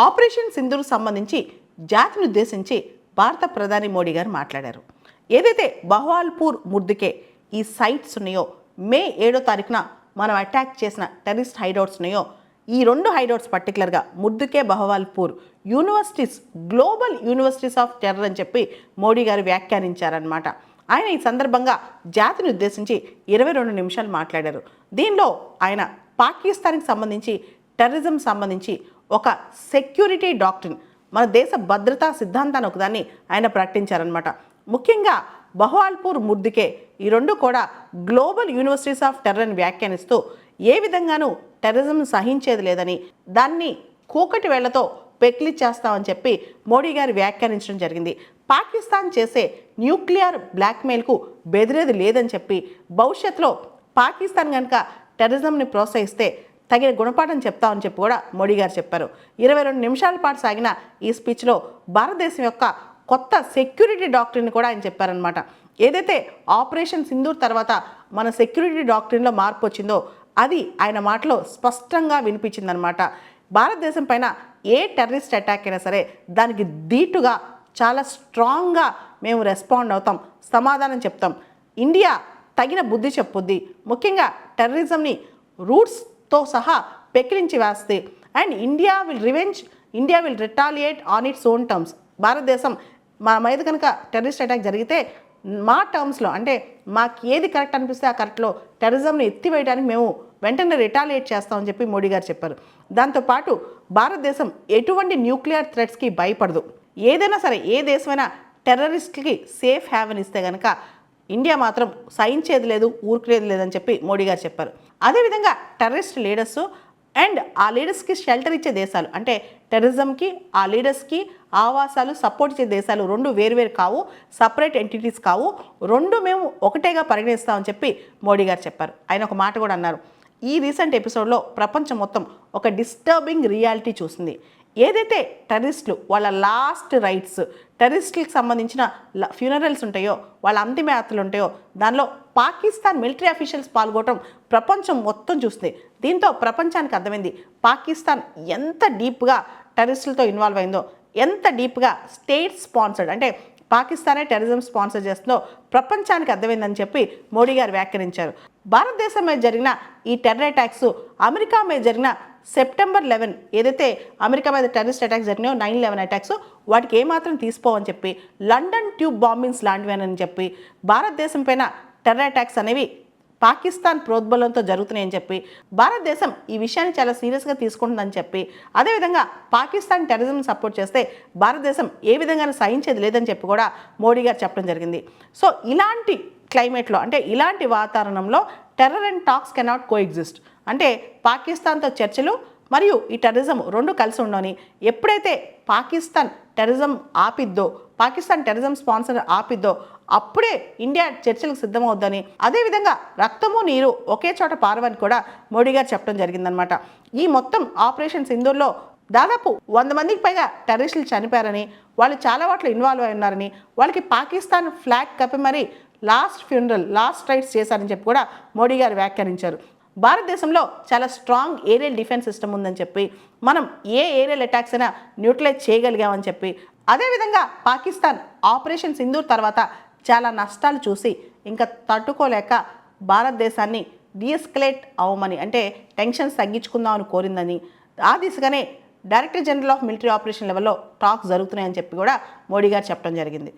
Operation Sindoor సంబంధించి జాతిని ఉద్దేశించి భారత ప్రధాని మోడీ గారు మాట్లాడారు. ఏదైతే బహవాల్పూర్ ముర్దుకే ఈ సైట్స్ ఉన్నాయో, మే 7వ తారీఖున మనం అటాక్ చేసిన టెర్రరిస్ట్ హైడౌట్స్ ఉన్నాయో, ఈ రెండు హైడౌట్స్ పర్టికులర్గా Muridke, Bahawalpur universities global universities of terror అని చెప్పి మోడీ గారు వ్యాఖ్యానించారనమాట. ఆయన ఈ సందర్భంగా జాతిని ఉద్దేశించి 22 నిమిషాలు మాట్లాడారు. దీనిలో ఆయన పాకిస్తాన్కి సంబంధించి టెర్రరిజం సంబంధించి ఒక సెక్యూరిటీ డాక్ట్రిన్, మన దేశ భద్రతా సిద్ధాంతాన్ని ఒకదాన్ని ఆయన ప్రకటించారనమాట. ముఖ్యంగా బహవాల్పూర్ ముర్దుకే ఈ రెండు కూడా గ్లోబల్ యూనివర్సిటీస్ ఆఫ్ టెర్రర్ అని వ్యాఖ్యానిస్తూ ఏ విధంగానూ టెర్రరిజం సహించేది లేదని, దాన్ని కూకటి వేళ్లతో పెకిలిచ్చేస్తామని చెప్పి మోడీ గారు వ్యాఖ్యానించడం జరిగింది. పాకిస్తాన్ చేసే న్యూక్లియర్ బ్లాక్మెయిల్కు బెదిరేది లేదని చెప్పి, భవిష్యత్తులో పాకిస్తాన్ కనుక టెర్రరిజంని ప్రోత్సహిస్తే తగిన గుణపాఠం చెప్తామని చెప్పి కూడా మోడీ గారు చెప్పారు. 22 నిమిషాల పాటు సాగిన ఈ స్పీచ్లో భారతదేశం యొక్క కొత్త సెక్యూరిటీ డాక్ట్రిన్ కూడా ఆయన చెప్పారనమాట. ఏదైతే ఆపరేషన్ సింధూర్ తర్వాత మన సెక్యూరిటీ డాక్ట్రిన్లో మార్పు వచ్చిందో అది ఆయన మాటలో స్పష్టంగా వినిపించిందనమాట. భారతదేశం పైన ఏ టెర్రరిస్ట్ అటాక్ అయినా సరే దానికి ధీటుగా చాలా స్ట్రాంగ్గా మేము రెస్పాండ్ అవుతాం, సమాధానం చెప్తాం. ఇండియా తగిన బుద్ధి చెప్పుద్ది. ముఖ్యంగా టెర్రరిజంని రూట్స్తో సహా పెకిలించి వేస్తే and India will retaliate on its own terms. భారతదేశం మా మీద కనుక టెర్రరిస్ట్ అటాక్ జరిగితే మా టర్మ్స్లో, అంటే మాకు ఏది కరెక్ట్ అనిపిస్తే ఆ కరెక్ట్లో టెర్రరిజంని ఎత్తివేయడానికి మేము వెంటనే రిటాలియేట్ చేస్తామని చెప్పి మోడీ గారు చెప్పారు. దాంతోపాటు భారతదేశం ఎటువంటి న్యూక్లియర్ థ్రెట్స్కి భయపడదు. ఏదైనా సరే ఏ దేశమైనా టెర్రరిస్ట్కి సేఫ్ హ్యావెన్ ఇస్తే కనుక ఇండియా మాత్రం సహించేది లేదు, ఊరుకునేది లేదని చెప్పి మోడీ గారు చెప్పారు. అదేవిధంగా టెర్రరిస్ట్ లీడర్స్ అండ్ ఆ లీడర్స్కి షెల్టర్ ఇచ్చే దేశాలు, అంటే టెర్రరిజంకి ఆ లీడర్స్కి ఆవాసాలు సపోర్ట్ ఇచ్చే దేశాలు రెండు వేరువేరు కావు, సపరేట్ ఎంటిటీస్ కావు, రెండు మేము ఒకటేగా పరిగణిస్తామని చెప్పి మోడీ గారు చెప్పారు. ఆయన ఒక మాట కూడా అన్నారు. ఈ రీసెంట్ ఎపిసోడ్లో ప్రపంచం మొత్తం ఒక డిస్టర్బింగ్ రియాలిటీ చూసింది. ఏదైతే టెర్రరిస్టులు వాళ్ళ లాస్ట్ రైట్స్, టెర్రరిస్టులకు సంబంధించిన ఫ్యూనరల్స్ ఉంటాయో, వాళ్ళ అంతిమయాత్రలు ఉంటాయో, దానిలో పాకిస్తాన్ మిలిటరీ అఫీషియల్స్ పాల్గొనడం ప్రపంచం మొత్తం చూస్తుంది. దీంతో ప్రపంచానికి అర్థమైంది పాకిస్తాన్ ఎంత డీప్గా టెర్రరిస్టులతో ఇన్వాల్వ్ అయిందో, ఎంత డీప్గా స్టేట్ స్పాన్సర్డ్, అంటే పాకిస్తానే టెర్రరిజం స్పాన్సర్ చేస్తుందో ప్రపంచానికి అర్థమైందని చెప్పి మోడీ గారు వ్యాఖ్యానించారు. భారతదేశం మీద జరిగిన ఈ టెర్రర్ అటాక్స్, అమెరికా మీద జరిగిన సెప్టెంబర్ 11 ఏదైతే అమెరికా మీద టెర్రరిస్ట్ అటాక్స్ జరిగినాయో 9/11 అటాక్స్, వాటికి ఏమాత్రం తీసుకోవని చెప్పి, లండన్ ట్యూబ్ బాంబింగ్స్ లాంటివేనని చెప్పి, భారతదేశం పైన టెర్రర్ అటాక్స్ అనేవి పాకిస్తాన్ ప్రోద్బలంతో జరుగుతున్నాయని చెప్పి, భారతదేశం ఈ విషయాన్ని చాలా సీరియస్గా తీసుకుంటుందని చెప్పి, అదేవిధంగా పాకిస్తాన్ టెర్రరిజం సపోర్ట్ చేస్తే భారతదేశం ఏ విధంగా సహించేది లేదని చెప్పి కూడా మోడీ గారు చెప్పడం జరిగింది. సో ఇలాంటి క్లైమేట్లో, అంటే ఇలాంటి వాతావరణంలో terror and talks cannot co exist. అంటే పాకిస్తాన్తో చర్చలు మరియు ఈ టెర్రరిజం రెండు కలిసి ఉండవని, ఎప్పుడైతే పాకిస్తాన్ టెర్రరిజం ఆపిద్దో, పాకిస్తాన్ టెర్రరిజం స్పాన్సర్ ఆపిద్దో అప్పుడే ఇండియా చర్చలకు సిద్ధమవుద్దని, అదేవిధంగా రక్తము నీరు ఒకే చోట పారవని కూడా మోడీ గారు చెప్పడం జరిగిందనమాట. ఈ మొత్తం ఆపరేషన్ సింధూర్లో దాదాపు 100 మందికి పైగా టెర్రరిస్టులు చనిపోయారని, వాళ్ళు చాలా వాటిలో ఇన్వాల్వ్ అయి ఉన్నారని, వాళ్ళకి పాకిస్తాన్ ఫ్లాగ్ కప్పి మరి లాస్ట్ రైట్స్ చేశారని చెప్పి కూడా మోడీ గారు వ్యాఖ్యానించారు. భారతదేశంలో చాలా స్ట్రాంగ్ ఏరియల్ డిఫెన్స్ సిస్టమ్ ఉందని చెప్పి, మనం ఏ ఏరియల్ అటాక్స్ అయినా న్యూట్రలైజ్ చేయగలిగామని చెప్పి, అదేవిధంగా పాకిస్తాన్ ఆపరేషన్ సింధూర్ తర్వాత చాలా నష్టాలు చూసి ఇంకా తట్టుకోలేక భారతదేశాన్ని డీఎస్కలేట్ అవ్వమని, అంటే టెన్షన్స్ తగ్గించుకుందామని కోరిందని, ఆ దిశగానే director general of military operation లెవెల్లో టాక్స్ జరుగుతున్నాయని చెప్పి కూడా మోడీ గారు చెప్పడం జరిగింది.